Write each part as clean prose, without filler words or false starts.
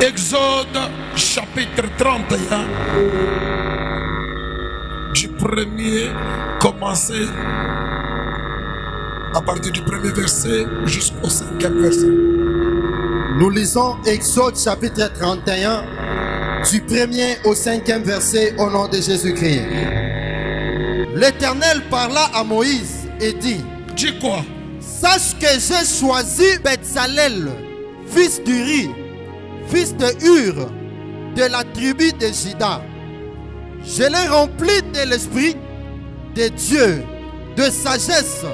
Exode chapitre 31. Du premier, commencer à partir du premier verset jusqu'au 5e verset. Nous lisons Exode chapitre 31, du 1er au 5e verset au nom de Jésus-Christ. L'Éternel parla à Moïse et dit: Dis quoi? Sache que j'ai choisi Bezalel, fils d'Uri, fils de Hur, de la tribu de Juda. Je l'ai rempli de l'esprit de Dieu, de sagesse,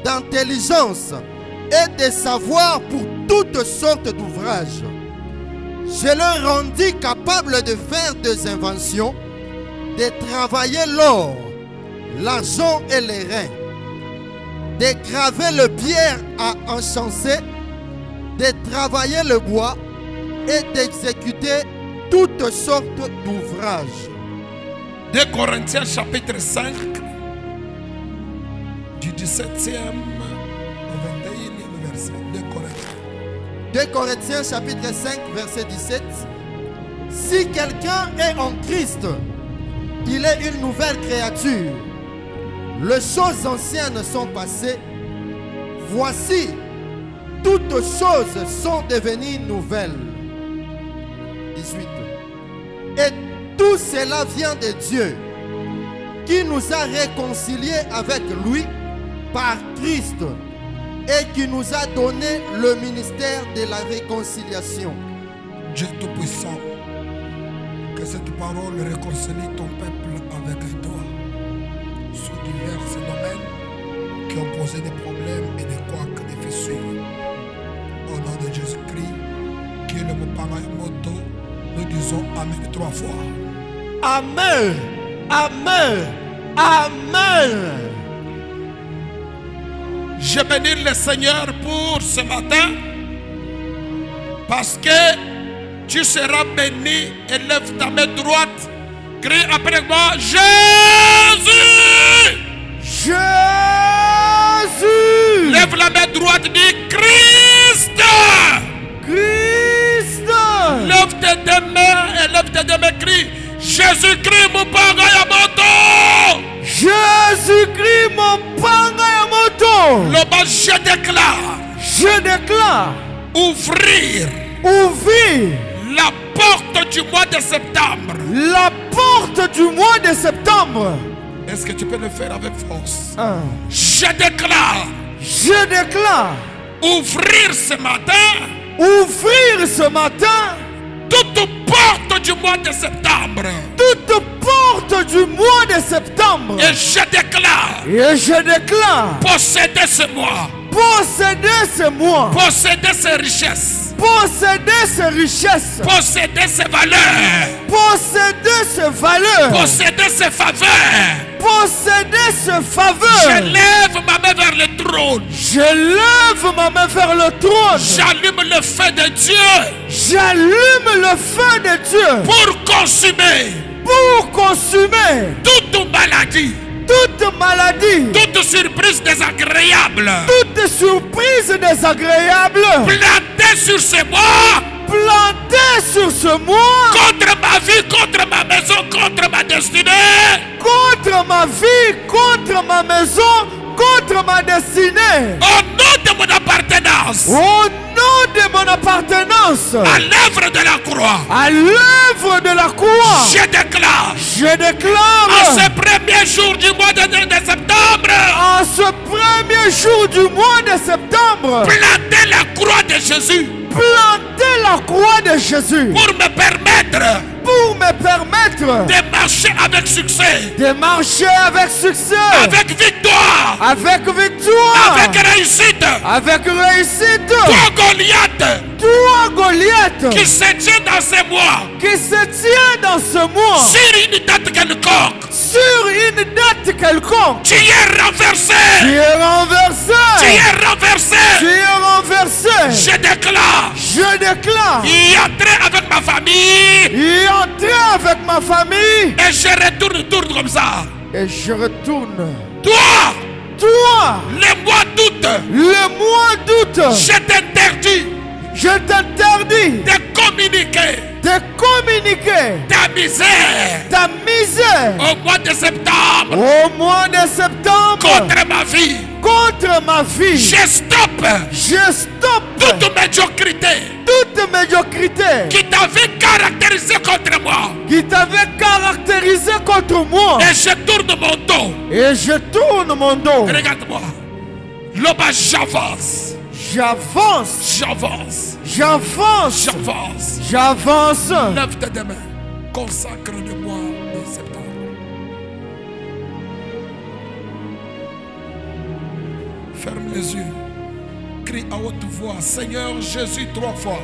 d'intelligence et de savoir pour toutes sortes d'ouvrages. Je le rendis capable de faire des inventions, de travailler l'or, l'argent et les reins, de graver le pierre à enchâsser, de travailler le bois et d'exécuter toutes sortes d'ouvrages. 2 Corinthiens chapitre 5, du 17e au 21e verset. 2 Corinthiens chapitre 5 verset 17. Si quelqu'un est en Christ, il est une nouvelle créature. Les choses anciennes sont passées. Voici, toutes choses sont devenues nouvelles. 18. Et tout cela vient de Dieu, qui nous a réconciliés avec lui par Christ et qui nous a donné le ministère de la réconciliation. Dieu Tout-Puissant, que cette parole réconcilie ton peuple avec toi sous divers domaines qui ont posé des problèmes et des couacs, des fissures. Au nom de Jésus-Christ, qui est le Moparamoto, nous disons Amen 3 fois. Amen, Amen, Amen. Je bénis le Seigneur pour ce matin parce que tu seras béni. Élève ta main droite, crie après moi: Jésus! Jésus! Lève la main droite, dis Christ! Christ! Lève tes deux mains et lève tes deux mains, crie Jésus-Christ, mon Pagayamoto! Jésus-Christ, mon Pagayamoto! Le bas, je déclare. Je déclare. Ouvrir. Ouvrir. La porte du mois de septembre. La porte du mois de septembre. Est-ce que tu peux le faire avec force? Je déclare. Je déclare. Ouvrir ce matin. Ouvrir ce matin. Toute porte du mois de septembre. Toute porte du mois de septembre. Et je déclare. Et je déclare. Posséder ce mois. Posséder ce mois. Posséder ses richesses. Posséder ses richesses. Posséder ses valeurs. Posséder ses valeurs. Posséder ses faveurs. Posséder ses faveurs. Je lève ma main vers le trône. Je lève ma main vers le trône. J'allume le feu de Dieu. J'allume le feu de Dieu. Pour consumer. Pour consumer. Toute maladie. Toute maladie. Toute surprise désagréable. Toute surprise désagréable. Plantée sur ce mois. Plantée sur ce mois. Contre ma vie, contre ma maison, contre ma destinée. Contre ma vie, contre ma maison, contre ma destinée. Au nom de mon appartenance. Au nom de mon appartenance. À l'œuvre de la croix. À l'œuvre de la croix. Je déclare. Je déclare. À ce premier jour du mois de septembre. À ce premier jour du mois de septembre. Planter la croix de Jésus. Planter la croix de Jésus. Pour me permettre. Pour me permettre. De marcher avec succès. De marcher avec succès. Avec victoire. Avec victoire. Avec réussite. Avec réussite. Toi Goliath. Toi Goliath. Qui se tient dans ce mois. Qui se tient dans ce mois. Sur une date quelconque. Sur une date quelconque. Tu es renversé. Tu es renversé. Tu es renversé. Tu es renversé. Je déclare. Je déclare. Y entrer avec ma famille. Y entrer avec ma famille. Et je retourne comme ça. Et je retourne. Toi. Toi. Le mois d'août. Le mois d'août. Je t'interdis. Je t'interdis de communiquer. communiqué ta misère ta misère au mois de septembre au mois de septembre contre ma vie. contre ma vie. Je stoppe toute médiocrité qui t'avait caractérisé contre moi. Et je tourne mon dos. Regarde-moi. Là-bas, j'avance. Lève tes mains. Consacre le mois de septembre. Ferme les yeux. Crie à haute voix. Seigneur Jésus 3 fois.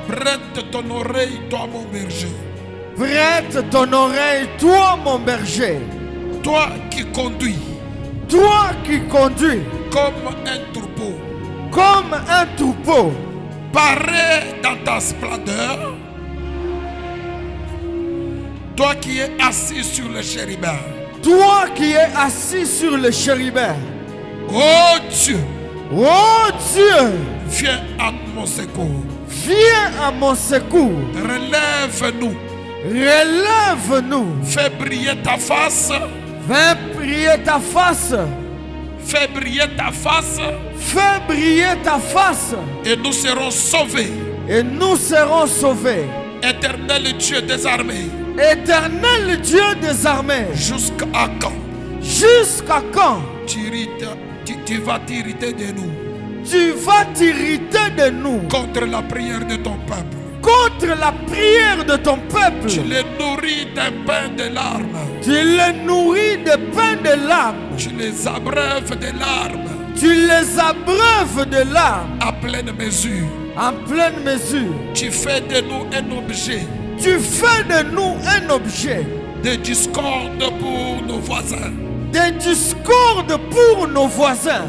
Prête ton oreille, toi mon berger. Prête ton oreille, toi mon berger. Toi qui conduis. Comme un troupeau. Paré dans ta splendeur. Toi qui es assis sur le chérubin. Oh Dieu. Viens à mon secours. Relève-nous. Fais briller ta face. Et nous serons sauvés. Éternel Dieu des armées. Jusqu'à quand? Tu vas t'irriter de nous. Contre la prière de ton peuple. Tu les nourris d'un pain de larmes. Tu les abreuves de larmes. À pleine mesure. Tu fais de nous un objet. De discorde pour nos voisins.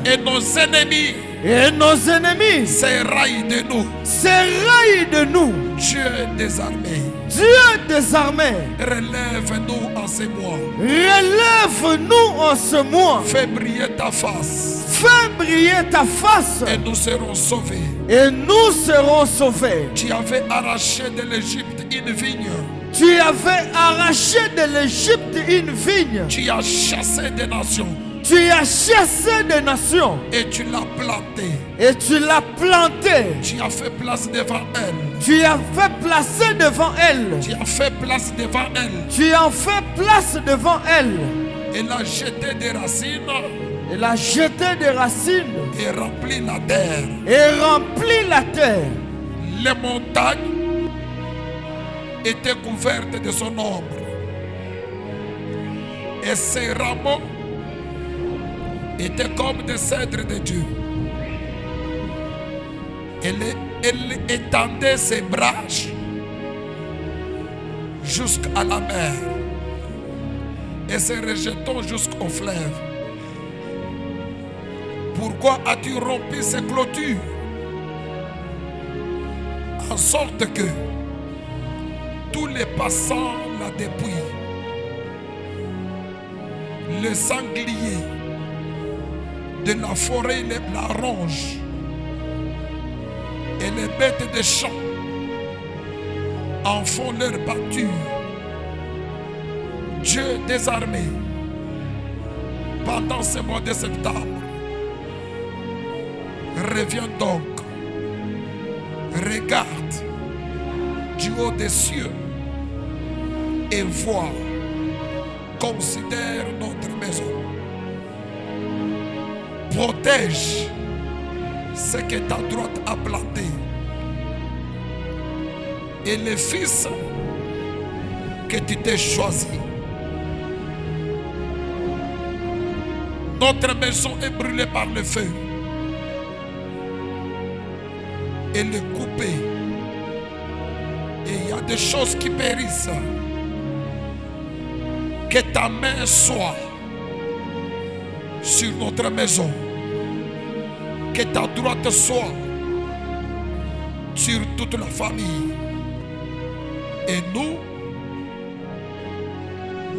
Et nos ennemis s'éraillent de nous. Dieu des armées. Relève-nous en ce mois. Fais briller ta face. Et nous serons sauvés. Tu avais arraché de l'Égypte une vigne. Tu as chassé des nations. Et tu l'as planté. Tu as fait place devant elle. Elle a jeté des racines. Et rempli la terre. Les montagnes étaient couvertes de son ombre. Et ses rameaux étaient comme des cèdres de Dieu. Elle étendait ses branches jusqu'à la mer et se rejetant jusqu'au fleuve. Pourquoi as-tu rompu ces clôtures? En sorte que tous les passants la dépouillent. Le sanglier de la forêt la ronge. Et les bêtes des champs en font leur pâture. Dieu des armées, pendant ce mois de septembre, reviens donc, regarde du haut des cieux et vois, considère notre maison, protège ce que ta droite a planté et les fils que tu t'es choisi. Notre maison est brûlée par le feu. Elle est coupée. Et il y a des choses qui périssent. Que ta main soit sur notre maison. Que ta droite soit sur toute la famille. Et nous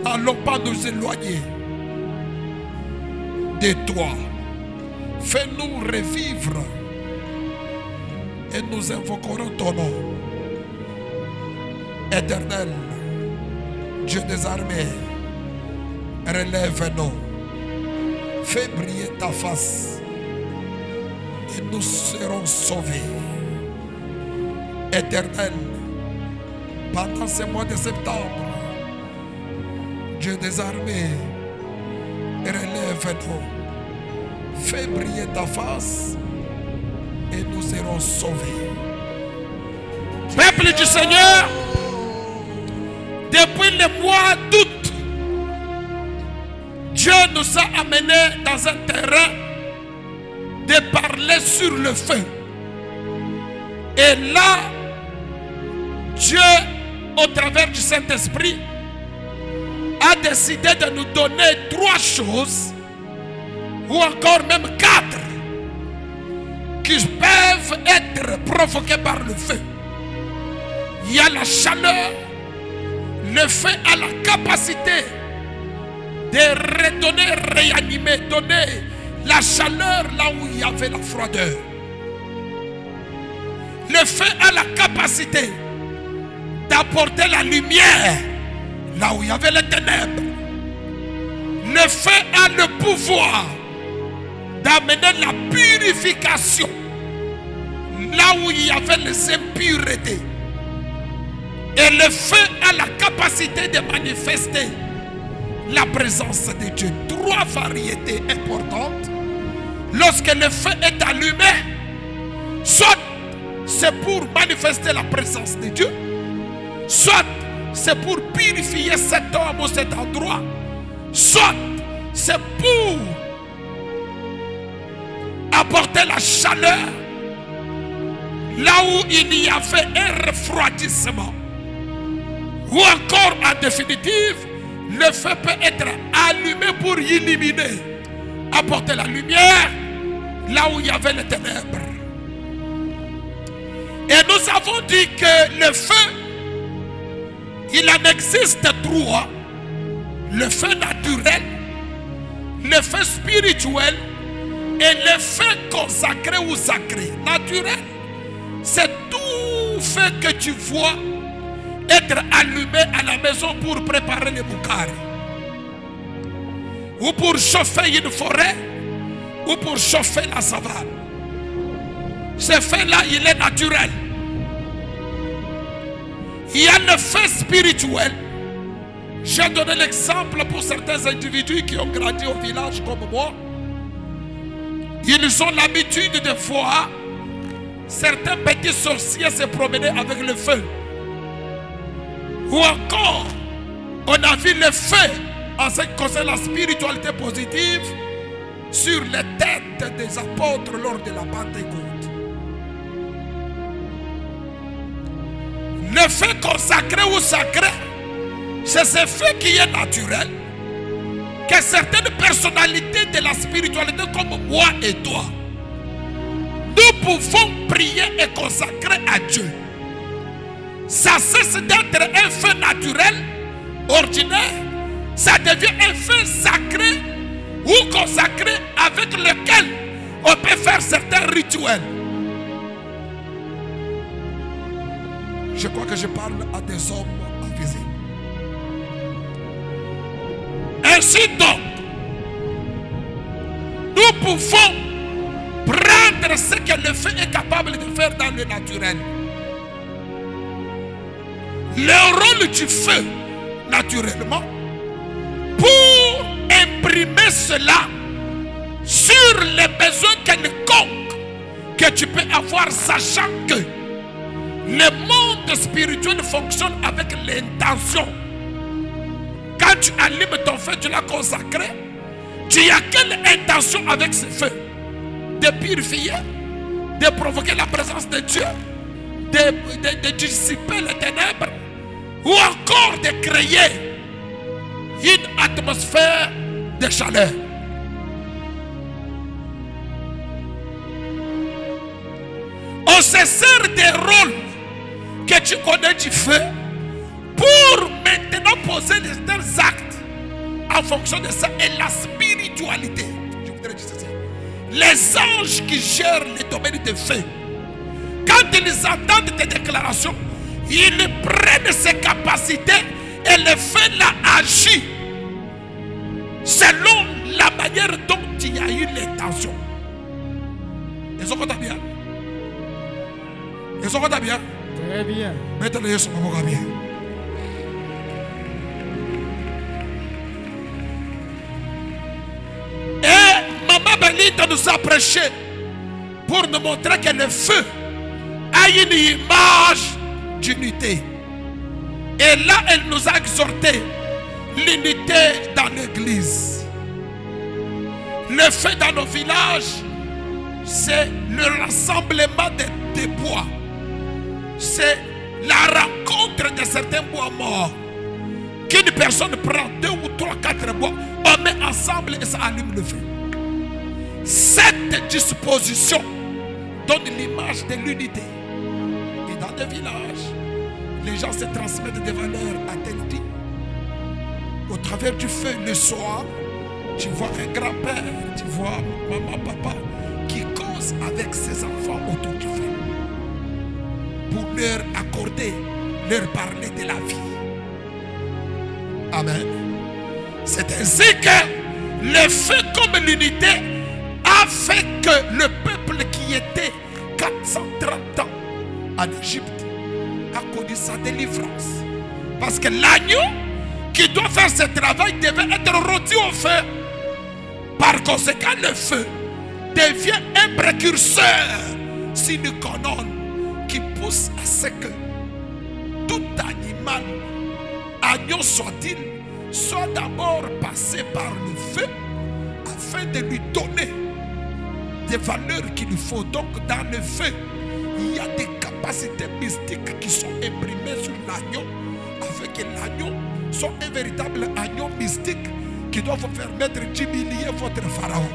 n'allons pas nous éloigner de toi. Fais-nous revivre et nous invoquerons ton nom. Éternel, Dieu des armées, relève-nous. Fais briller ta face et nous serons sauvés. Éternel, pendant ce mois de septembre, Dieu des armées, relève-nous. Fais briller ta face et nous serons sauvés. Peuple du Seigneur, depuis le mois d'août, Dieu nous a amenés dans un terrain de parler sur le feu. Et là, Dieu, au travers du Saint-Esprit, a décidé de nous donner 3 choses, ou encore même 4, qui peuvent être provoquées par le feu. Il y a la chaleur. Le feu a la capacité de redonner, réanimer, donner la chaleur là où il y avait la froideur. Le feu a la capacité d'apporter la lumière là où il y avait les ténèbres. Le feu a le pouvoir d'amener la purification là où il y avait les impuretés. Et le feu a la capacité de manifester la présence de Dieu. 3 variétés importantes. Lorsque le feu est allumé, soit c'est pour manifester la présence de Dieu, soit c'est pour purifier cet homme ou cet endroit, soit c'est pour apporter la chaleur là où il y avait un refroidissement. Ou encore, en définitive, le feu peut être allumé pour illuminer, apporter la lumière là où il y avait les ténèbres. Et nous avons dit que le feu, il en existe 3. Le feu naturel, le feu spirituel et le feu consacré ou sacré. Naturel, c'est tout feu que tu vois être allumé à la maison pour préparer les boucari, ou pour chauffer une forêt, ou pour chauffer la savane. Ce feu-là, il est naturel. Il y a le feu spirituel. J'ai donné l'exemple pour certains individus qui ont grandi au village comme moi. Ils ont l'habitude de voir certains petits sorciers se promener avec le feu. Ou encore, on a vu le feu en ce qui concerne la spiritualité positive sur les têtes des apôtres lors de la Pentecôte. Le feu consacré ou sacré, c'est ce feu qui est naturel, que certaines personnalités de la spiritualité comme moi et toi, nous pouvons prier et consacrer à Dieu. Ça cesse d'être un feu naturel, ordinaire, ça devient un feu sacré ou consacré avec lequel on peut faire certains rituels. Je crois que je parle à des hommes avisés. Ainsi donc, nous pouvons prendre ce que le feu est capable de faire dans le naturel. Le rôle du feu, naturellement, pour imprimer cela sur les besoins quelconques que tu peux avoir, sachant que le monde spirituel fonctionne avec l'intention. Quand tu allumes ton feu, tu l'as consacré, tu as quelle intention avec ce feu? De purifier, de provoquer la présence de Dieu, de dissiper les ténèbres, ou encore de créer une atmosphère de chaleur. On se sert des rôles que tu connais du feu pour maintenant poser des actes en fonction de ça et la spiritualité. Je voudrais dire ceci. Les anges qui gèrent les domaines de feu, quand ils entendent tes déclarations, ils prennent ces le feu là agit selon la manière dont il y a eu l'intention. Ils sont contents bien. Ils sont contents bien. Très bien. Mettez les yeux sur mon bien. Et Maman Benita nous a prêché pour nous montrer que le feu a une image d'unité. Et là, elle nous a exhorté l'unité dans l'église. Le feu dans nos villages, c'est le rassemblement des bois. C'est la rencontre de certains bois morts. Qu'une personne prend 2 ou 3, 4 bois, on met ensemble et ça allume le feu. Cette disposition donne l'image de l'unité. Et dans des villages, les gens se transmettent des valeurs à tel dit. Au travers du feu le soir, tu vois un grand-père, tu vois maman, papa qui cause avec ses enfants autour du feu pour leur accorder, leur parler de la vie. Amen. C'est ainsi que le feu comme l'unité a fait que le peuple qui était 430 ans en Égypte a connu sa délivrance. Parce que l'agneau qui doit faire ce travail devait être rôti au feu. Par conséquent, le feu devient un précurseur sine qua non qui pousse à ce que tout animal, agneau soit-il, soit d'abord passé par le feu afin de lui donner des valeurs qu'il faut. Donc dans le feu, il y a des capacités mystiques qui sont imprimées sur l'agneau afin que l'agneau soit un véritable agneau mystique qui doit vous permettre d'humilier votre pharaon.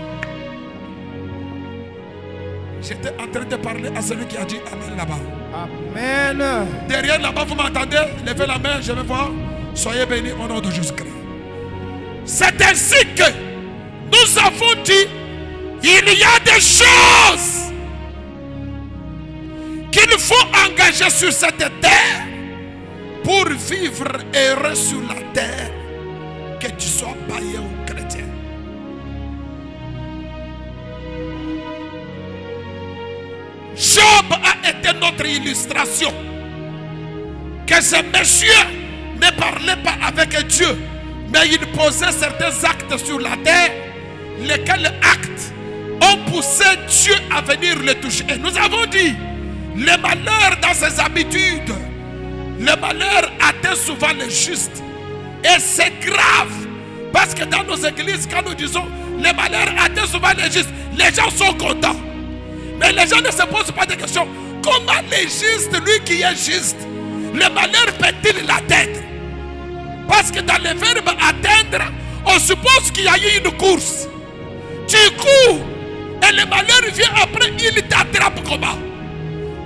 J'étais en train de parler à celui qui a dit Amen là-bas. Amen. Derrière là-bas, vous m'entendez? Levez la main, je vais voir. Soyez bénis au nom de Jésus-Christ. C'est ainsi que nous avons dit, il y a des choses qu'il faut engager sur cette terre pour vivre heureux sur la terre, que tu sois païen ou chrétien. Job a été notre illustration. Que ce monsieur ne parlait pas avec Dieu, mais il posait certains actes sur la terre, lesquels actes ont poussé Dieu à venir le toucher. Et nous avons dit, le malheur dans ses habitudes, le malheur atteint souvent les justes. Et c'est grave. Parce que dans nos églises, quand nous disons le malheur atteint souvent les justes, les gens sont contents. Mais les gens ne se posent pas de questions. Comment les justes, lui qui est juste, le malheur peut-il l'atteindre? Parce que dans le verbe atteindre, on suppose qu'il y a eu une course. Tu cours et le malheur vient après, il t'attrape comment?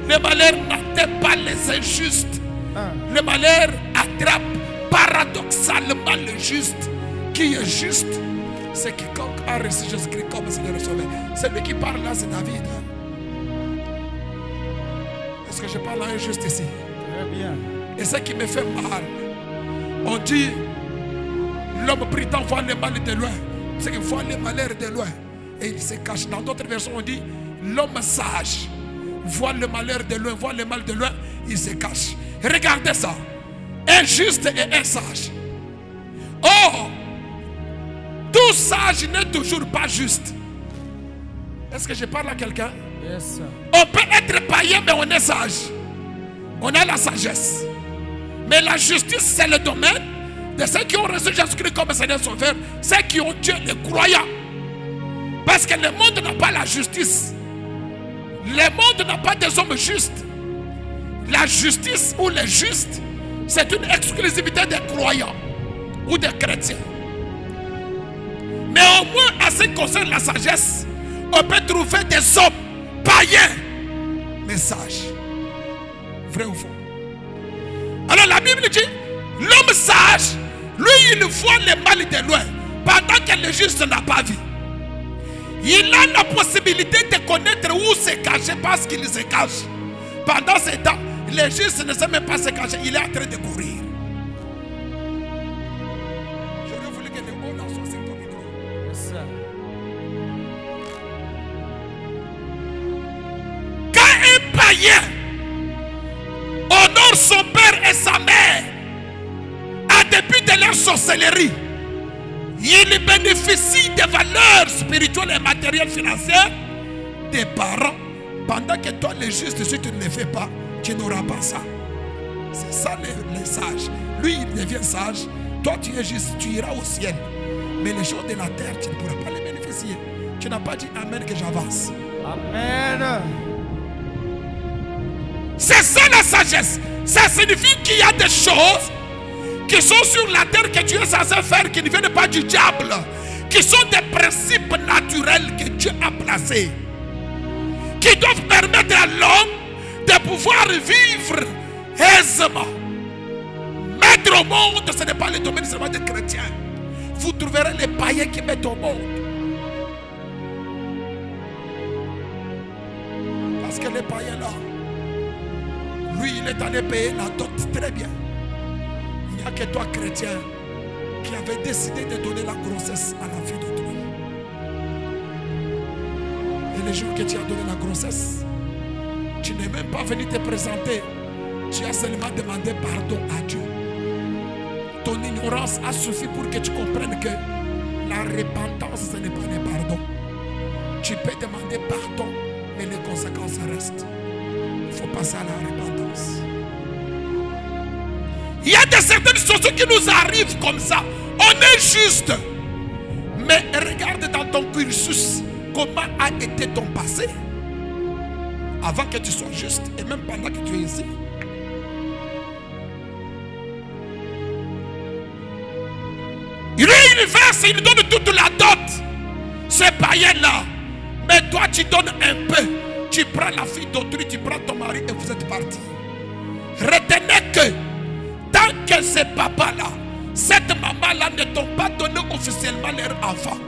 Le malheur n'atteint pas les injustes. Le malheur attrape paradoxalement le juste. Qui est juste? C'est quiconque a reçu Jésus-Christ comme Seigneur et Sauveur. Celui qui parle là, c'est David. Est-ce que je parle à un juste ici? Très bien. Et ce qui me fait mal, on dit l'homme prudent voit le mal de loin. C'est qu'il voit le malheur de loin et il se cache. Dans d'autres versions, on dit l'homme sage voit le malheur de loin, voit le mal de loin, il se cache. Regardez ça. Un juste et un sage. Or, tout sage n'est toujours pas juste. Est-ce que je parle à quelqu'un? Yes. On peut être païen, mais on est sage. On a la sagesse. Mais la justice, c'est le domaine de ceux qui ont reçu Jésus-Christ comme Seigneur Sauveur, ceux qui ont Dieu, les croyants. Parce que le monde n'a pas la justice. Le monde n'a pas des hommes justes. La justice ou les justes, c'est une exclusivité des croyants ou des chrétiens. Mais au moins, en ce qui concerne la sagesse, on peut trouver des hommes païens, mais sages. Vrai ou faux? Alors la Bible dit, l'homme sage, lui, il voit le mal de loin, pendant que le juste n'a pas vu. Il a la possibilité de connaître où se cacher parce qu'il se cache. Pendant ce temps, le juste ne sait même pas se cacher, il est en train de courir. païen honore son père et sa mère en dépit de leur sorcellerie, il bénéficie des valeurs spirituelles et matérielles financières des parents, pendant que toi les justes, si tu ne les fais pas, tu n'auras pas ça. C'est ça les sages. Lui il devient sage, toi tu es juste, tu iras au ciel. Mais les choses de la terre, tu ne pourras pas les bénéficier. Tu n'as pas dit amen que j'avance. Amen. C'est ça la sagesse. Ça signifie qu'il y a des choses qui sont sur la terre que tu es censé faire, qui ne viennent pas du diable, qui sont des principes naturels que Dieu a placés, qui doivent permettre à l'homme de pouvoir vivre aisément. Mettre au monde, ce n'est pas le domaine seulement des chrétiens. Vous trouverez les païens qui mettent au monde. Parce que les païens là, lui il est allé payer la dot très bien. Il n'y a que toi chrétien qui avait décidé de donner la grossesse à la fille d'autrui. Et le jour que tu as donné la grossesse, tu n'es même pas venu te présenter. Tu as seulement demandé pardon à Dieu. Ton ignorance a suffi pour que tu comprennes que la repentance, ce n'est pas le pardon. Tu peux demander pardon, mais les conséquences restent. Il faut passer à la repentance. Il y a de certaines choses qui nous arrivent comme ça. On est juste. Mais regarde dans ton cursus comment a été ton passé. Avant que tu sois juste et même pendant que tu es ici. Lui, il verse, il donne toute la dot. Ce païen-là. Mais toi, tu donnes un peu. Tu prends la fille d'autrui, tu prends ton mari et vous êtes partis. Retenez que tant que ce papa-là, cette maman-là ne t'ont pas donné officiellement leur enfant,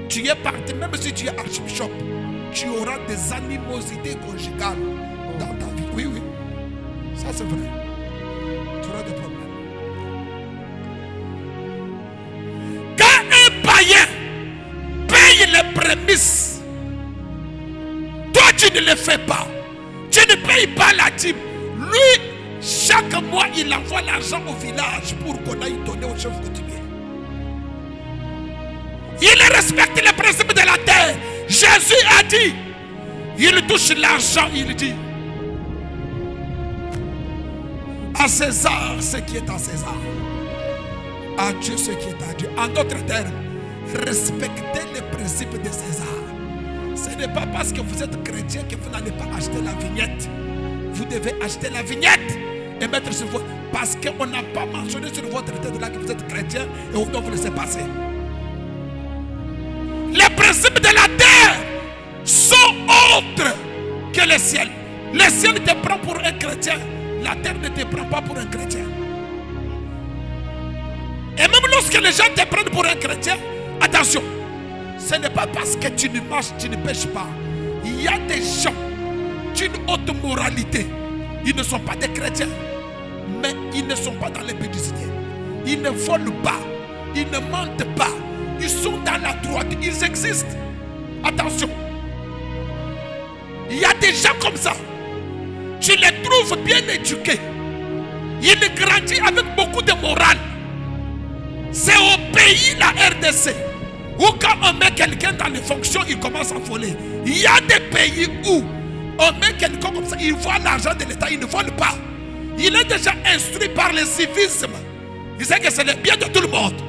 tu es parti, même si tu es archbishop, tu auras des animosités conjugales dans ta vie. Oui, oui. Ça, c'est vrai. Tu auras des problèmes. Païen paye les prémices, toi tu ne le fais pas, tu ne payes pas la dîme. Lui, chaque mois il envoie l'argent au village pour qu'on aille donner au chef coutumier. Il respecte les principes de la terre. Jésus a dit, il touche l'argent, il dit à César ce qui est à César, à Dieu ce qui est à Dieu. En d'autres termes, respectez les principes de César. Ce n'est pas parce que vous êtes chrétien que vous n'allez pas acheter la vignette. Vous devez acheter la vignette et mettre sur votre... Parce qu'on n'a pas mentionné sur votre tête là que vous êtes chrétien et on doit vous laisser passer. Les principes de la terre sont autres que le ciel. Le ciel te prend pour un chrétien. La terre ne te prend pas pour un chrétien. Et même lorsque les gens te prennent pour un chrétien, attention, ce n'est pas parce que tu ne marches, tu ne pêches pas. Il y a des gens d'une haute moralité. Ils ne sont pas des chrétiens, mais ils ne sont pas dans l'impudicité. Ils ne volent pas, ils ne mentent pas. Ils sont dans la droite, ils existent. Attention. Il y a des gens comme ça. Tu les trouves bien éduqués. Ils grandissent avec beaucoup de morale. C'est au pays, la RDC, où quand on met quelqu'un dans les fonctions, il commence à voler. Il y a des pays où on met quelqu'un comme ça, il voit l'argent de l'État, il ne vole pas. Il est déjà instruit par le civisme. Il sait que c'est le bien de tout le monde.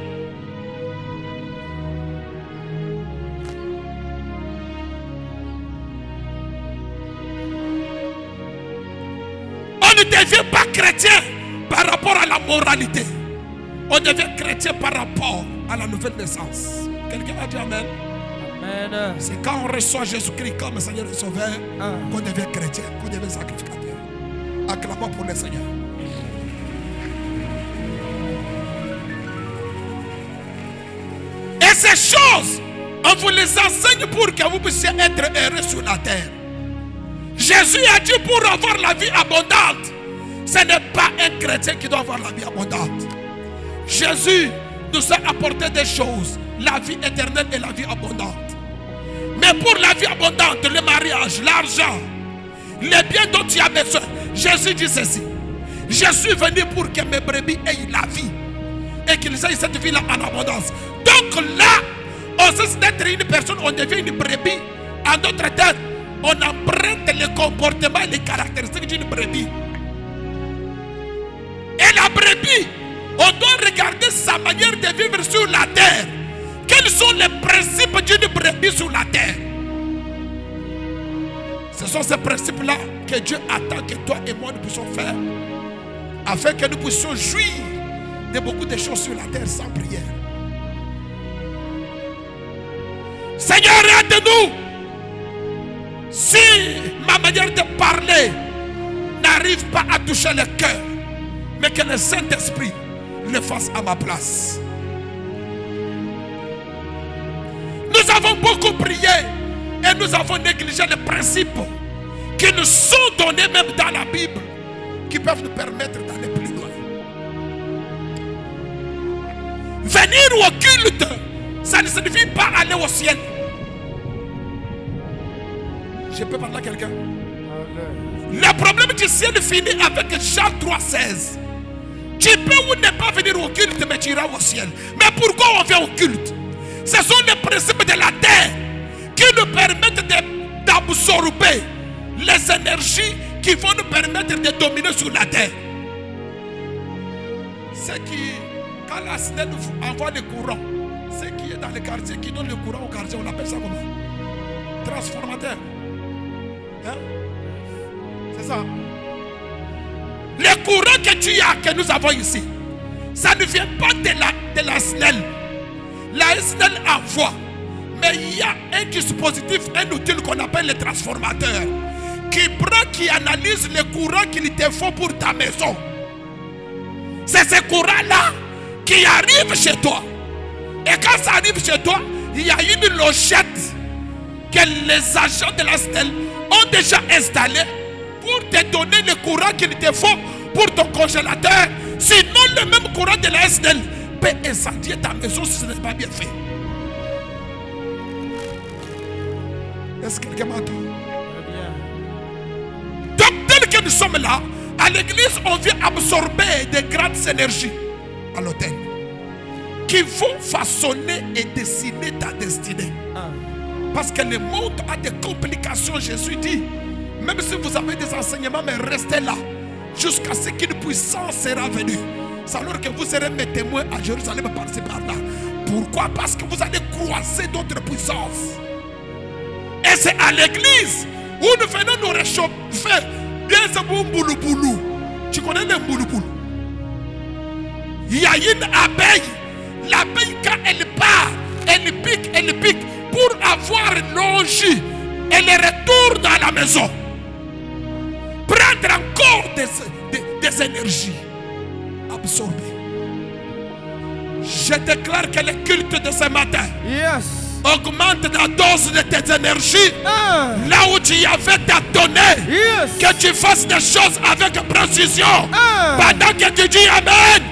On ne devient pas chrétien par rapport à la moralité. On devient chrétien par rapport à la nouvelle naissance. Quelqu'un a dit amen? Amen. C'est quand on reçoit Jésus-Christ comme Seigneur et Sauveur qu'on devient chrétien, qu'on devient sacrificateur. Acclamons pour le Seigneur. Et ces choses, on vous les enseigne pour que vous puissiez être heureux sur la terre. Jésus a dit pour avoir la vie abondante. Ce n'est pas un chrétien qui doit avoir la vie abondante. Jésus nous a apporté des choses, la vie éternelle et la vie abondante. Mais pour la vie abondante, le mariage, l'argent, les biens dont tu as besoin. Jésus dit ceci: je suis venu pour que mes brebis aient la vie et qu'ils aient cette vie-là en abondance. Donc là, on cesse d'être une personne, on devient une brebis. En d'autres termes, on emprunte le comportement et les caractéristiques d'une brebis. Et la brebis, on doit regarder sa manière de vivre sur la terre. Quels sont les principes d'une brebis sur la terre? Ce sont ces principes-là que Dieu attend que toi et moi nous puissions faire, afin que nous puissions jouir de beaucoup de choses sur la terre sans prière. Seigneur, aide-nous. Si ma manière de parler n'arrive pas à toucher le cœur, mais que le Saint-Esprit le fasse à ma place. Nous avons beaucoup prié et nous avons négligé les principes qui nous sont donnés même dans la Bible, qui peuvent nous permettre d'aller plus loin. Venir au culte, ça ne signifie pas aller au ciel. Je peux parler à quelqu'un? Le problème du ciel finit avec Jean 3,16. Tu peux ou ne pas venir au culte, mais tu iras au ciel. Mais pourquoi on vient au culte? Ce sont les principes de la terre qui nous permettent d'absorber les énergies qui vont nous permettre de dominer sur la terre. C'est qui, quand la SNEL envoie le courant, c'est qui est dans le quartier, qui donne le courant au quartier, on appelle ça comment? Transformateur. Hein? C'est ça. Le courant que tu as, que nous avons ici, ça ne vient pas de la SNEL. La SNEL envoie. Mais il y a un dispositif, un outil qu'on appelle le transformateur, qui prend, qui analyse le courant qu'il te faut pour ta maison. C'est ce courant-là qui arrive chez toi. Et quand ça arrive chez toi, il y a une lochette que les agents de la SNEL ont déjà installée pour te donner le courant qu'il te faut pour ton congélateur. Sinon, le même courant de la SNEL peut incendier ta maison si ce n'est pas bien fait. Est-ce que quelqu'un m'entend? Donc, tel que nous sommes là, à l'église, on vient absorber des grandes énergies à l'autel qui vont façonner et dessiner ta destinée. Parce que le monde a des complications. Jésus dit, même si vous avez des enseignements, mais restez là jusqu'à ce qu'une puissance sera venue. C'est alors que vous serez mes témoins à Jérusalem par-ci par-là. Pourquoi? Parce que vous allez croiser d'autres puissances. Et c'est à l'église où nous venons nous réchauffer. Bien ce bon boulou-boulou. Tu connais le boulou-boulou? Il y a une abeille. L'abeille, quand elle part, elle pique pour avoir longé. Elle retourne à la maison. Prendre encore des énergies. Absorber. Je déclare que le culte de ce matin augmente la dose de tes énergies. Là où tu y avais tâtonné, que tu fasses des choses avec précision. Pendant que tu dis Amen,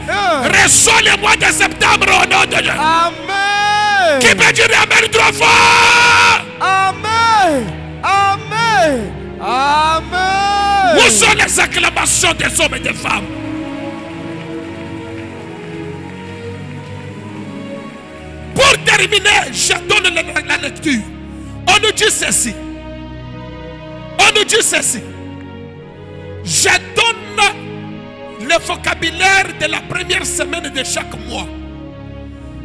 reçois le mois de septembre au nom de Dieu. Amen. Qui peut dire Amen trois fois? Amen. Amen. Amen. Où sont les acclamations des hommes et des femmes? Pour terminer, je donne la lecture. On nous dit ceci. On nous dit ceci. Je donne le vocabulaire de la première semaine de chaque mois.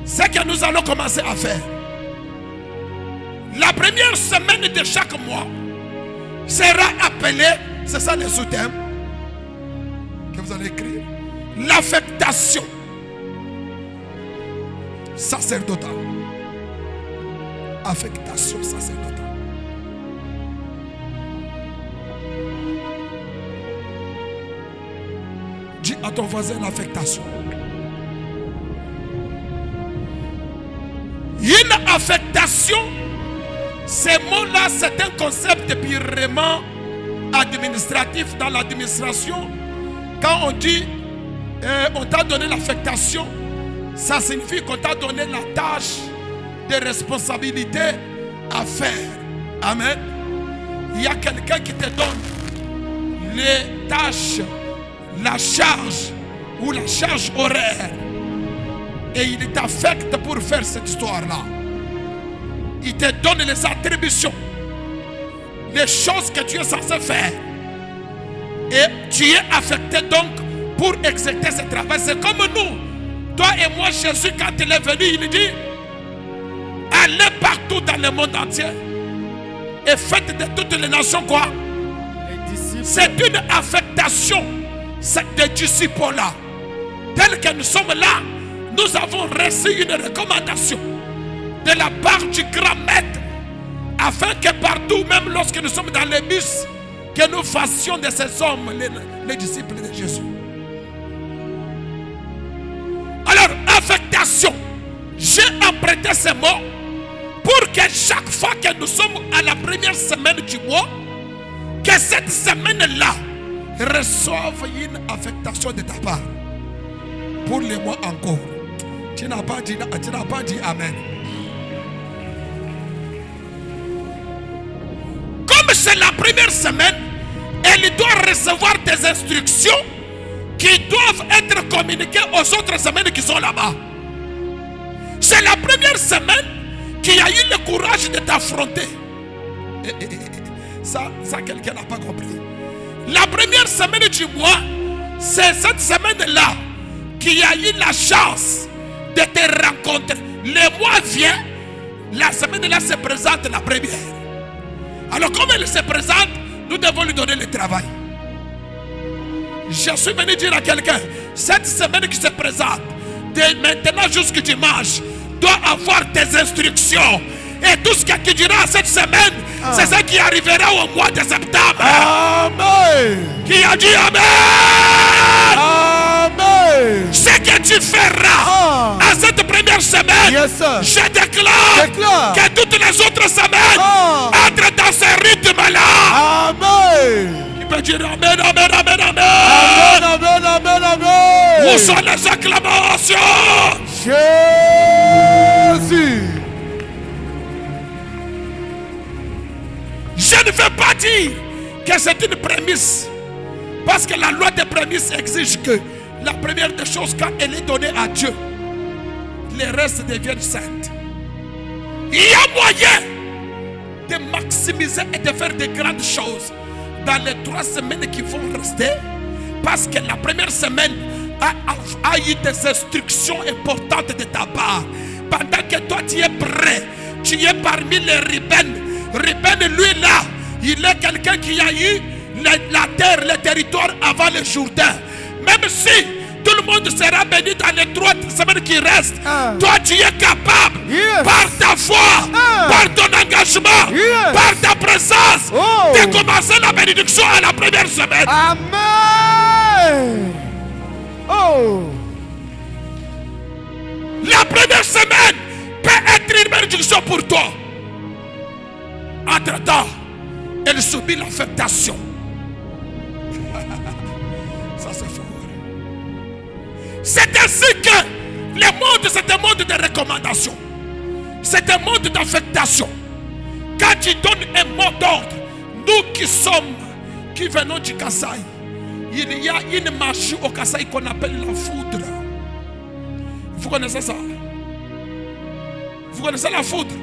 C'est ce que nous allons commencer à faire. La première semaine de chaque mois sera appelée, c'est ça le sous-thème que vous allez écrire, l'affectation sacerdotale. Affectation sacerdotale. Dis à ton voisin l'affectation. Une affectation, ce mot-là, c'est un concept purement administratif dans l'administration. Quand on dit on t'a donné l'affectation, ça signifie qu'on t'a donné la tâche de responsabilité à faire. Amen. Il y a quelqu'un qui te donne les tâches, la charge ou la charge horaire. Et il t'affecte pour faire cette histoire-là. Il te donne les attributions, les choses que tu es censé faire. Et tu es affecté donc pour exécuter ce travail. C'est comme nous. Toi et moi, Jésus, quand il est venu, il dit: allez partout dans le monde entier et faites de toutes les nations quoi? C'est une affectation de disciples-là. Tel que nous sommes là, nous avons reçu une recommandation de la part du grand maître, afin que partout, même lorsque nous sommes dans les bus, que nous fassions de ces hommes les disciples de Jésus. Alors, affectation, j'ai emprunté ces mots pour que chaque fois que nous sommes à la première semaine du mois, que cette semaine-là reçoive une affectation de ta part. Pour les mois encore. Tu n'as pas dit Amen. Comme c'est la première semaine, elle doit recevoir des instructions qui doivent être communiquées aux autres semaines qui sont là-bas. C'est la première semaine qui a eu le courage de t'affronter. Ça quelqu'un n'a pas compris. La première semaine du mois, c'est cette semaine-là qui a eu la chance de te rencontrer. Le mois vient, la semaine-là se présente la première. Alors comme elle se présente, nous devons lui donner le travail. Je suis venu dire à quelqu'un, cette semaine qui se présente, de maintenant jusqu'au dimanche, doit avoir des instructions. Et tout ce que tu diras cette semaine, c'est ce qui arrivera au mois de septembre. Amen. Qui a dit Amen? Amen. Ce que tu feras à cette première semaine, je déclare que toutes les autres semaines entrent dans ce rythme-là. Amen. Tu peux dire Amen, Amen, Amen, Amen. Amen, Amen, Amen, Amen. Où sont les acclamations? Jésus. Je ne veux pas dire que c'est une prémisse. Parce que la loi des prémices exige que la première des choses, quand elle est donnée à Dieu, les restes deviennent saintes. Il y a moyen de maximiser et de faire de grandes choses dans les 3 semaines qui vont rester. Parce que la première semaine a eu des instructions importantes de ta part. Pendant que toi tu es prêt, tu es parmi les Ruben. Ruben, lui là, il est quelqu'un qui a eu la terre, le territoire avant le Jourdain. Même si tout le monde sera béni dans les 3 semaines qui restent, toi tu es capable, par ta foi, par ton engagement, par ta présence, de commencer la bénédiction à la première semaine. Amen. Oh. La première semaine peut être une bénédiction pour toi. Entre-temps, elle subit l'affectation. Ça c'est fort. C'est ainsi que le monde, c'est un monde de recommandation. C'est un monde d'affectation. Quand tu donnes un mot d'ordre, nous qui venons du Kasaï, il y a une magie au Kasaï qu'on appelle la foudre. Vous connaissez ça? Vous connaissez la foudre?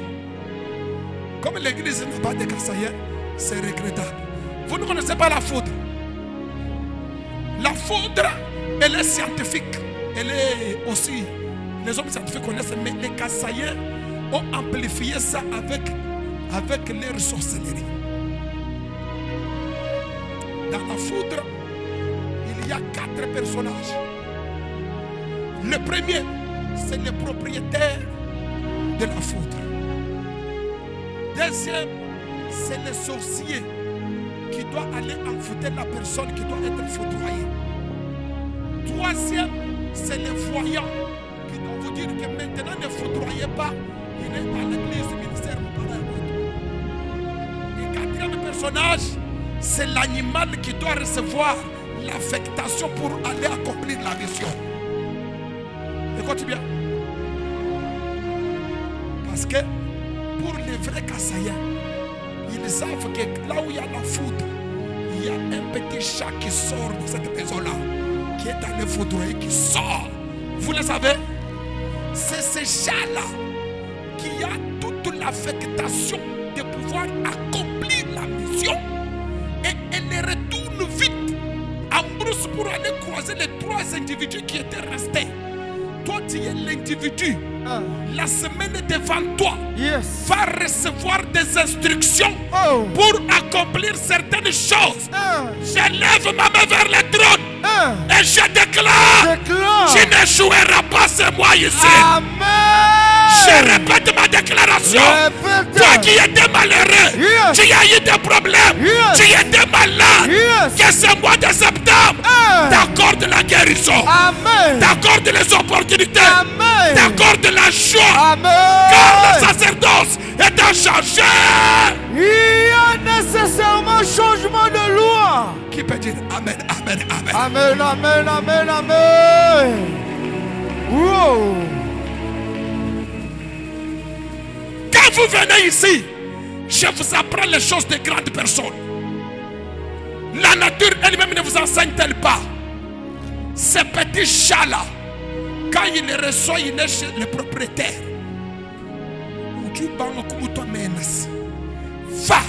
Comme l'église n'a pas de Kassaïens, c'est regrettable. Vous ne connaissez pas la foudre? La foudre, elle est scientifique. Elle est aussi, les hommes scientifiques connaissent, mais les Kassaïens ont amplifié ça avec leur sorcellerie. Dans la foudre, il y a 4 personnages. Le premier, c'est le propriétaire de la foudre. Deuxième, c'est le sorcier qui doit aller envoûter la personne qui doit être foudroyée. Troisième, c'est le voyant qui doit vous dire que maintenant ne foudroyez pas, il est dans l'église du ministère. Et quatrième personnage, c'est l'animal qui doit recevoir l'affectation pour aller accomplir la mission. Écoute bien. Parce que pour les vrais Kassaïens, ils savent que là où il y a la foudre, Il y a un petit chat qui sort de cette maison-là, qui est allé foudroyer, qui sort. Vous le savez? C'est ce chat-là qui a toute l'affectation de pouvoir accomplir la mission. Et elle retourne vite en brousse pour aller croiser les 3 individus qui étaient restés. Toi, tu es l'individu. La semaine devant toi va recevoir des instructions pour accomplir certaines choses. Je lève ma main vers le trône et je déclare, tu n'échoueras pas, c'est moi ici. Je répète ma déclaration. Toi qui étais malheureux, tu as eu des problèmes, tu étais malade, que ce mois de septembre t'accorde la guérison, t'accorde les opportunités, t'accorde la joie, car le sacerdoce est changé. Il y a nécessairement changement de loi. Qui peut dire Amen, Amen, Amen? Amen, Amen, Amen, Amen. Wow. Quand vous venez ici, je vous apprends les choses de grandes personnes. La nature elle-même ne vous enseigne-t-elle pas? Ce petit chat-là, quand il le reçoit, il est chez le propriétaire. Va,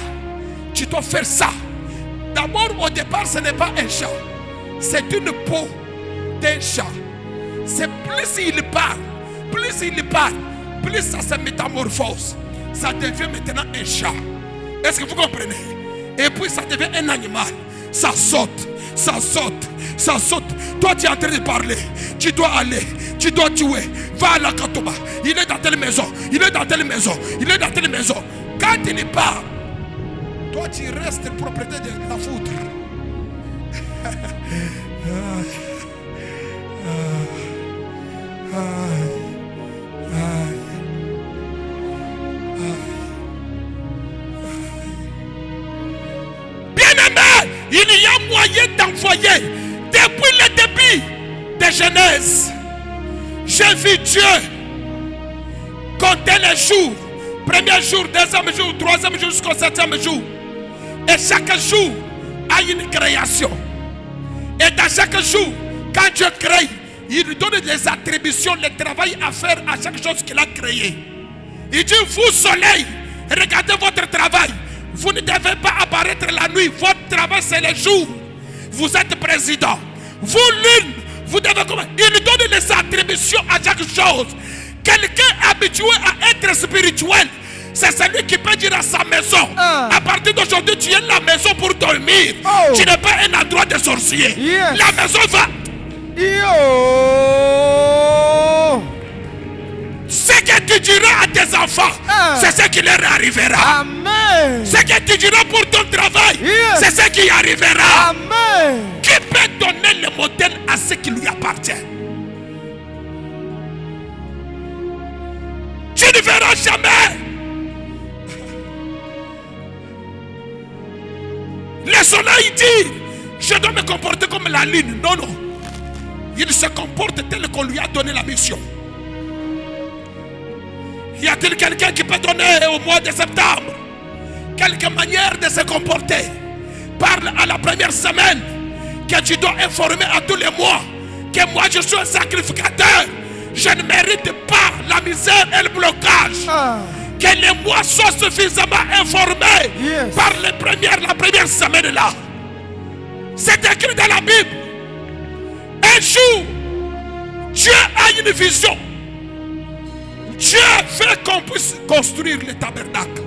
tu dois faire ça. D'abord, au départ, ce n'est pas un chat, c'est une peau d'un chat. C'est plus il parle, plus ça se métamorphose. Ça devient maintenant un chat. Est-ce que vous comprenez? Et puis ça devient un animal. Ça saute, ça saute, ça saute. Toi tu es en train de parler. Tu dois aller, tu dois tuer. Va à la Katoba. Il est dans telle maison, il est dans telle maison, il est dans telle maison. Quand il part, toi tu restes propriétaire de la foudre. Bien-aimé, il y a moyen d'envoyer depuis le début de Genèse. J'ai vu Dieu compter les jours. Premier jour, deuxième jour, troisième jour jusqu'au septième jour. Et chaque jour a une création. Et dans chaque jour, quand Dieu crée, il lui donne des attributions, le travail à faire à chaque chose qu'il a créé. Il dit, vous soleil, regardez votre travail. Vous ne devez pas apparaître la nuit. Votre travail c'est le jour. Vous êtes président. Vous lune, vous devez comment? Il lui donne les attributions à chaque chose. Quelqu'un habitué à être spirituel, c'est celui qui peut dire à sa maison, à partir d'aujourd'hui tu es la maison pour dormir. Tu n'es pas un endroit de sorcier. La maison va. Ce que tu diras à tes enfants, c'est ce qui leur arrivera. Amen. Ce que tu diras pour ton travail, c'est ce qui arrivera. Amen. Qui peut donner le modèle à ce qui lui appartient? Tu ne verras jamais. Le soleil dit, je dois me comporter comme la lune. Non, non. Il se comporte tel qu'on lui a donné la mission. Y a-t-il quelqu'un qui peut donner au mois de septembre quelque manière de se comporter? Parle à la première semaine que tu dois informer à tous les mois que moi je suis un sacrificateur. Je ne mérite pas la misère et le blocage. Que les mois soient suffisamment informés par la première semaine là. C'est écrit dans la Bible. Un jour, Dieu a une vision. Dieu veut qu'on puisse construire le tabernacle.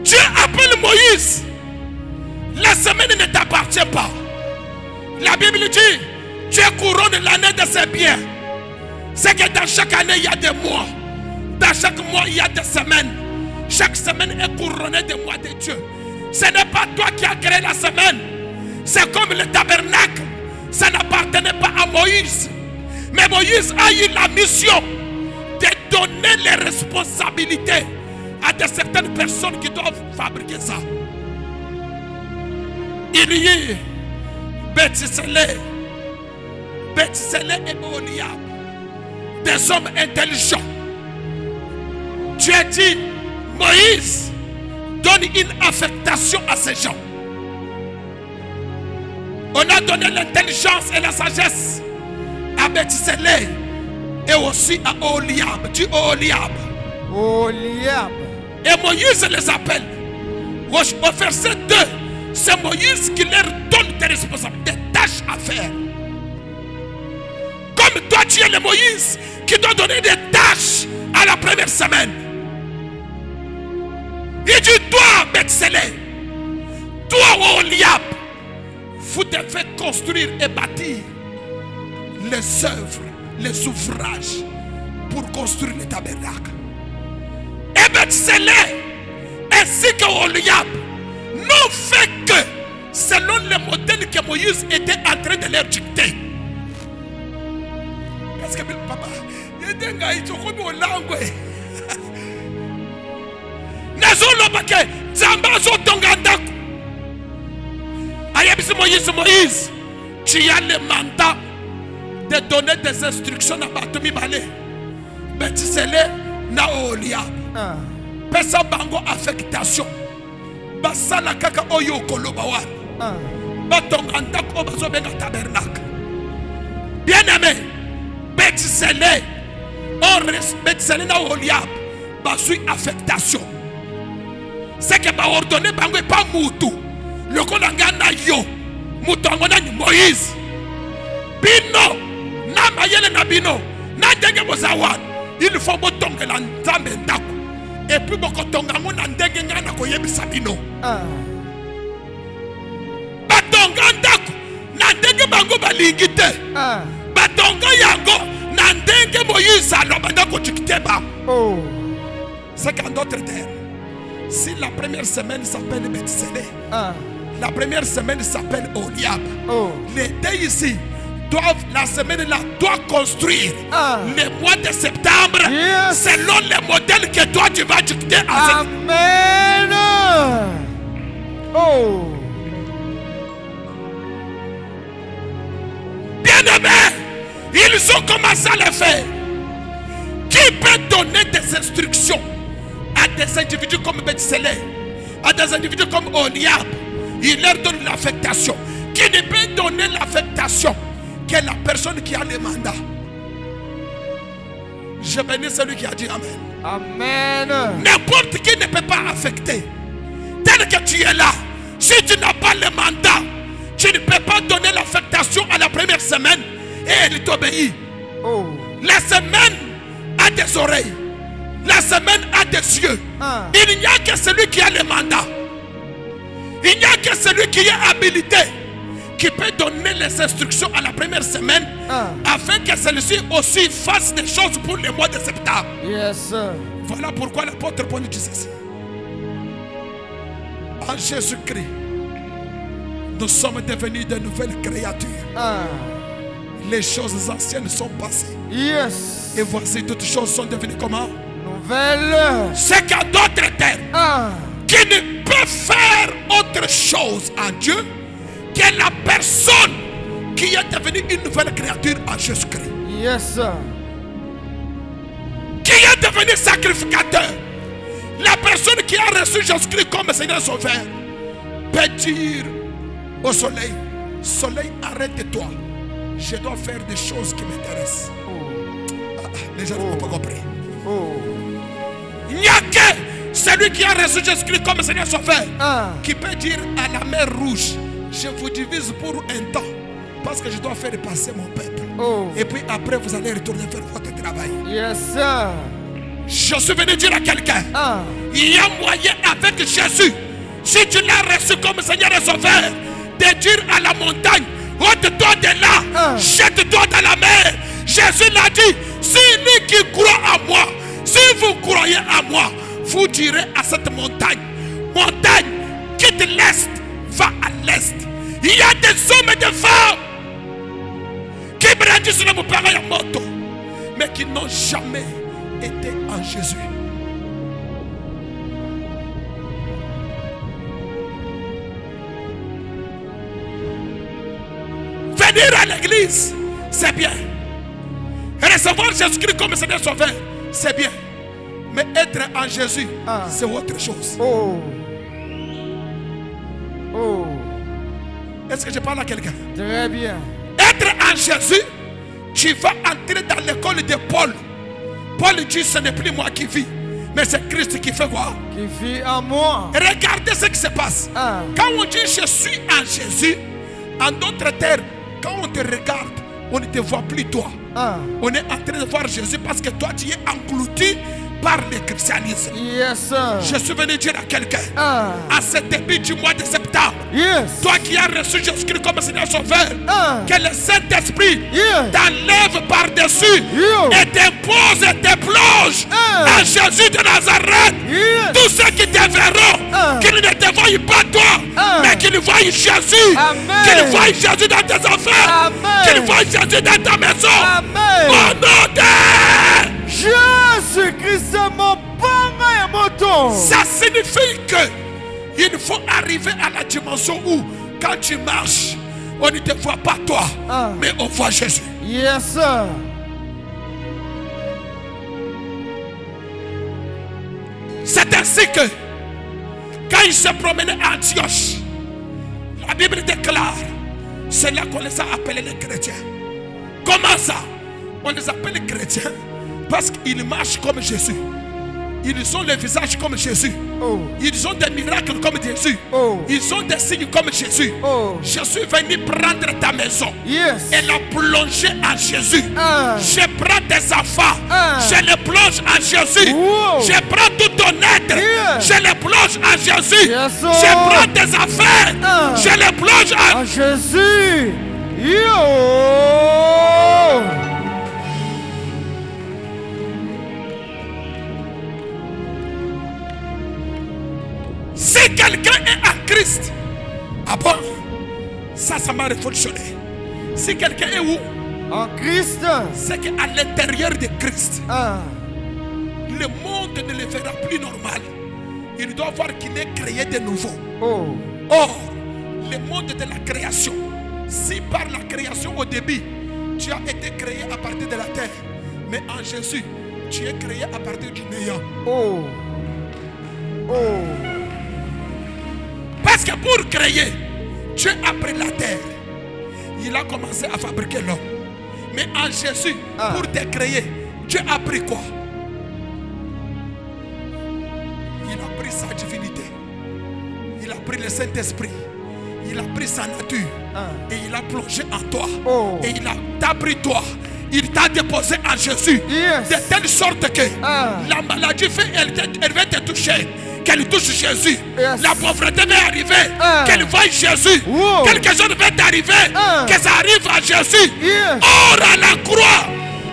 Dieu appelle Moïse. La semaine ne t'appartient pas. La Bible dit, Dieu couronne l'année de ses biens. C'est que dans chaque année il y a des mois. Dans chaque mois, il y a des semaines. Chaque semaine est couronnée de mois de Dieu. Ce n'est pas toi qui as créé la semaine. C'est comme le tabernacle. Ça n'appartenait pas à Moïse. Mais Moïse a eu la mission de donner les responsabilités à de certaines personnes qui doivent fabriquer ça. Il y a Bethsélé et Oholiab, des hommes intelligents. Tu as dit, Moïse, donne une affectation à ces gens. On a donné l'intelligence et la sagesse à Bethsélé et aussi à Oholiab. Dis Oholiab. Oholiab. Et Moïse les appelle. Au verset 2, c'est Moïse qui leur donne des responsabilités, des tâches à faire. Comme toi, tu es le Moïse qui doit donner des tâches à la première semaine. Il dit, toi, Bethsélé, toi, Oholiab, vous devez construire et bâtir les œuvres, les ouvrages pour construire le tabernacle. Et Bethsélé ainsi que Oholiab n'ont fait que selon le modèle que Moïse était en train de leur dicter. Parce que papa, il était un gars qui a langue. Moïse, tu as le mandat de donner des instructions à Batoumi Balé. Bethsélé na Oholiab. Pesa bango affectation. Basala kaka oyo koloba wana. Batonga ndako bazo benga tabernacle. Bien aimé, Bethsélé na Oholiab bazui affectation. C'est que ba ordonné bango pas mutu. Le kolanga na yo. Mutu ngona ni Moïse. Bino na mayele na bino. Na ndenge bozawana. Il faut botonga la nzambe ndako. Et puis bokotonga mo na ndenge ngana koyebisa bino. Batonga ndako na ndenge bango balingi te. Batonga yango na ndenge Moïse aloba ndako tikite ba. C'est qu'en d'autres termes, si la première semaine s'appelle Bethsélé, la première semaine s'appelle Oholiab. Les deux ici la semaine là doit construire le mois de septembre selon le modèle que toi tu vas dicter à Amen. Bien aimé, ils ont commencé à le faire. Qui peut donner des instructions à des individus comme Bethsélé, à des individus comme Oholiab? Il leur donne l'affectation. Qui ne peut donner l'affectation que la personne qui a le mandat? Je bénis celui qui a dit Amen. Amen. N'importe qui ne peut pas affecter. Tel que tu es là, si tu n'as pas le mandat, tu ne peux pas donner l'affectation à la première semaine et elle t'obéit. La semaine a des oreilles. La semaine a des yeux. Il n'y a que celui qui a le mandat. Il n'y a que celui qui est habilité qui peut donner les instructions à la première semaine afin que celui-ci aussi fasse des choses pour le mois de septembre. Yes. Voilà pourquoi l'apôtre Paul dit ceci. En Jésus-Christ, nous sommes devenus de nouvelles créatures. Les choses anciennes sont passées. Yes. Et voici toutes choses sont devenues comment? Nouvelles. C'est qu'à d'autres termes, qui ne peut faire autre chose en Dieu que la personne qui est devenue une nouvelle créature en Jésus-Christ. Yes. Qui est devenu sacrificateur. La personne qui a reçu Jésus-Christ comme Seigneur Sauveur peut dire au soleil, soleil, arrête-toi. Je dois faire des choses qui m'intéressent. Les gens n'ont pas compris. Il n'y a que celui qui a reçu Jésus-Christ comme Seigneur Sauveur qui peut dire à la mer Rouge, je vous divise pour un temps parce que je dois faire passer mon peuple. Et puis après vous allez retourner faire votre travail. Yes, sir. Je suis venu dire à quelqu'un, il y a moyen avec Jésus, si tu l'as reçu comme Seigneur et Sauveur, de dire à la montagne, ôte-toi de là, jette-toi dans la mer. Jésus l'a dit, celui qui croit à moi, si vous croyez à moi, vous direz à cette montagne, montagne, quitte l'est, va à l'est. Il y a des hommes et des femmes qui brandissent le pareil à moto, mais qui n'ont jamais été en Jésus. Venir à l'église, c'est bien. Recevoir Jésus-Christ comme Seigneur Sauveur, c'est bien. Mais être en Jésus, c'est autre chose. Oh. Oh. Est-ce que je parle à quelqu'un? Très bien. Être en Jésus, tu vas entrer dans l'école de Paul. Paul dit, ce n'est plus moi qui vis, mais c'est Christ qui fait quoi? Qui vit en moi. Regardez ce qui se passe. Quand on dit je suis en Jésus, en d'autres termes, quand on te regarde, on ne te voit plus toi. On est en train de voir Jésus parce que toi tu es englouti par le christianisme. Yes, sir. Je suis venu dire à quelqu'un, à ce début du mois de septembre, Yes. toi qui as reçu Jésus-Christ comme Seigneur Sauveur, que le Saint-Esprit Yeah. t'enlève par-dessus Yo. et t'impose et te plonge en Jésus de Nazareth. Yes. Tous ceux qui te verront, qu'ils ne te voient pas toi, mais qu'ils voient Jésus. Amen. Qu'ils voient Jésus dans tes enfants. Amen. Qu'ils voient Jésus dans ta maison. Amen. Au nom de Jésus-Christ, mon panga et mon ton. ça signifie que il faut arriver à la dimension où quand tu marches, on ne te voit pas toi, mais on voit Jésus. Yes, sir. C'est ainsi que quand il se promenait à Antioche, la Bible déclare, c'est là qu'on les a appelés les chrétiens. Comment ça? On les appelle chrétiens parce qu'ils marchent comme Jésus. Ils ont le visage comme Jésus. Ils ont des miracles comme Jésus. Ils ont des signes comme Jésus. Je suis venu prendre ta maison et la plonger en Jésus. Je prends tes enfants, je les plonge en Jésus. Je prends tout ton être, je les plonge en Jésus. Je prends tes affaires, je les plonge en Jésus. Yo. Si quelqu'un est en Christ, ah bon, ça m'a révolutionné. Si quelqu'un est où? En Christ. C'est qu'à l'intérieur de Christ, le monde ne le verra plus normal. Il doit voir qu'il est créé de nouveau. Or, le monde de la création, si par la création au début, tu as été créé à partir de la terre, mais en Jésus, tu es créé à partir du néant. Parce que pour créer, Dieu a pris la terre. Il a commencé à fabriquer l'homme. Mais en Jésus, pour te créer, Dieu a pris quoi? Il a pris sa divinité. Il a pris le Saint-Esprit. Il a pris sa nature. Et il a plongé en toi. Et il t'a pris toi. Il t'a déposé en Jésus. De telle sorte que la maladie fait, elle va te toucher. Qu'elle touche Jésus. La pauvreté va arriver. Qu'elle voie Jésus. Quelque chose va t'arriver. Que ça arrive à Jésus. Or à la croix,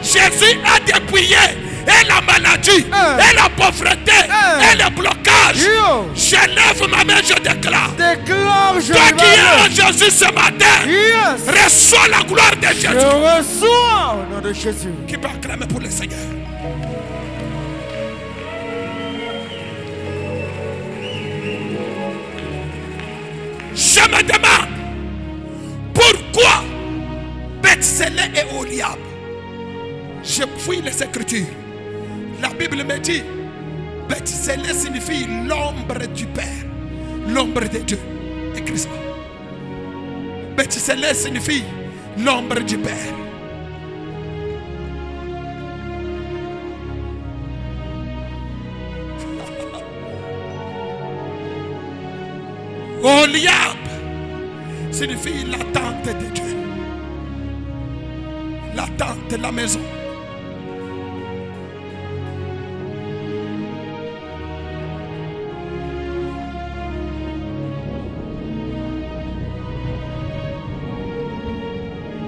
Jésus a dépouillé et la maladie, et la pauvreté, et le blocage. Je lève ma main, je déclare. Toi qui es en Jésus ce matin, reçois la gloire de Jésus. Je reçois au nom de Jésus. Qui peut acclamer pour le Seigneur? Je me demande pourquoi Bethsélé et Oliab. Je fouille les Écritures. La Bible me dit Bethsélé signifie l'ombre du Père, l'ombre de Dieu. Écris ça. Bethsélé signifie l'ombre du Père. Oliab signifie la tente de Dieu. La tente de la maison.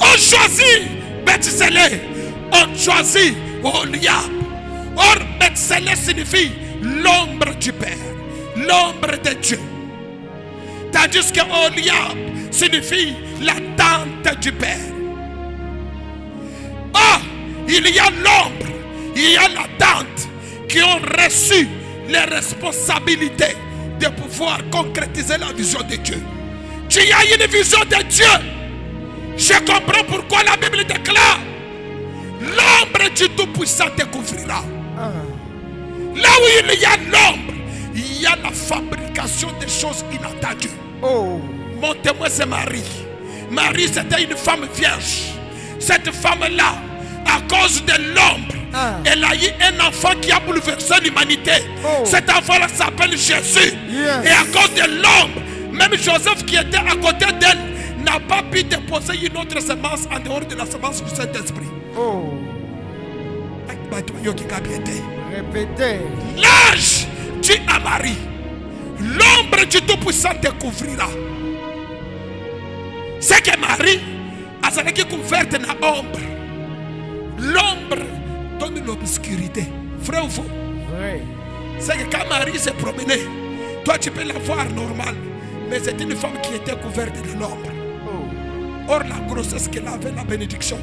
On choisit Bethsélé, on choisit Oliab. Or Bethsélé signifie l'ombre du Père, l'ombre de Dieu. Tandis que Oliab signifie la tente du Père. Oh, il y a l'ombre, il y a la tente qui ont reçu les responsabilités de pouvoir concrétiser la vision de Dieu. Tu as une vision de Dieu. Je comprends pourquoi la Bible déclare l'ombre du Tout-Puissant te couvrira. Là où il y a l'ombre, il y a la fabrication des choses inattendues. Mon témoin, c'est Marie. Marie, c'était une femme vierge. Cette femme-là, à cause de l'ombre, elle a eu un enfant qui a bouleversé l'humanité. Cet enfant-là s'appelle Jésus. Et à cause de l'ombre, même Joseph qui était à côté d'elle n'a pas pu déposer une autre semence en dehors de la semence du Saint-Esprit. Répétez. L'ange dit à Marie, l'ombre du Tout-Puissant te couvrira. C'est que Marie a été couverte de l'ombre. L'ombre donne l'obscurité. Vrai ou faux? Vrai. C'est que quand Marie s'est promenée, toi tu peux la voir normale, mais c'est une femme qui était couverte de l'ombre. Or la grossesse qu'elle avait, la bénédiction,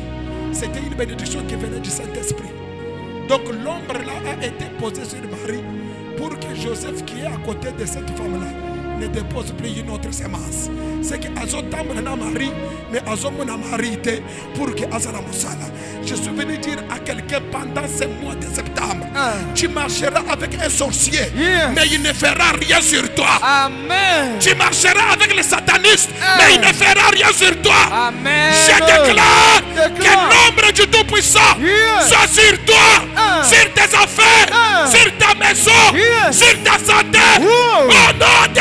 c'était une bénédiction qui venait du Saint-Esprit. Donc l'ombre là a été posée sur Marie pour que Joseph qui est à côté de cette femme-là ne dépose plus une autre semence. C'est que Azo tambre na Marie, mais Azo mona Marie pour que Azala Moussala. Je suis venu dire à quelqu'un pendant ce mois de septembre, tu marcheras avec un sorcier, mais il ne fera rien sur toi. Amen. Tu marcheras avec les satanistes, mais il ne fera rien sur toi. Amen. Je déclare que l'ombre du Tout-Puissant soit sur toi, sur tes affaires, sur ta maison, sur ta santé. Au nom de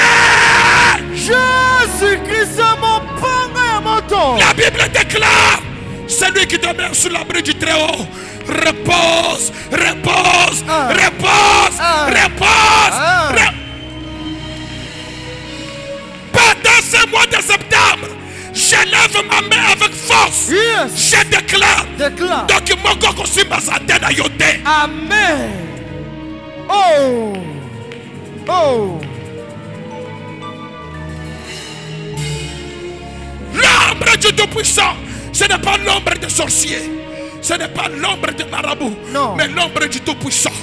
Jésus-Christ, mon Père et mon Dieu. La Bible déclare, celui qui demeure sous l'abri du Très-Haut repose, repose, repose, repose. Pendant ce mois de septembre, je lève ma main avec force. Je déclare. Donc mon coco simba sa tête à yote. Amen. L'ombre du Tout-Puissant, ce n'est pas l'ombre des sorciers, ce n'est pas l'ombre de marabout, mais l'ombre du Tout-Puissant.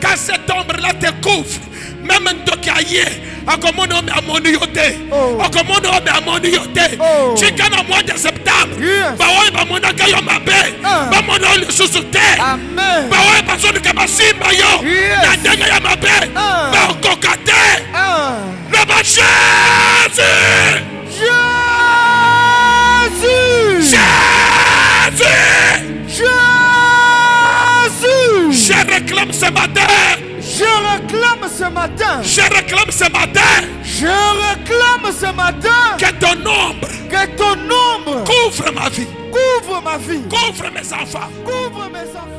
Quand cette ombre-là te couvre, même un tokaye, à comment on met à mon yoté, à comment on met à mon yoté, tu gagnes au mois de septembre, baoui ba mon akayo mabe, ba mon le sous-souté, baoui ba son kabasimba yo, na denga ya mabe, ba kokate, le ba Jésus. Je réclame ce matin. Je réclame ce matin. Je réclame ce matin. Je réclame ce matin. Que ton ombre. Que ton ombre couvre ma vie. Couvre ma vie. Couvre mes enfants. Couvre mes enfants.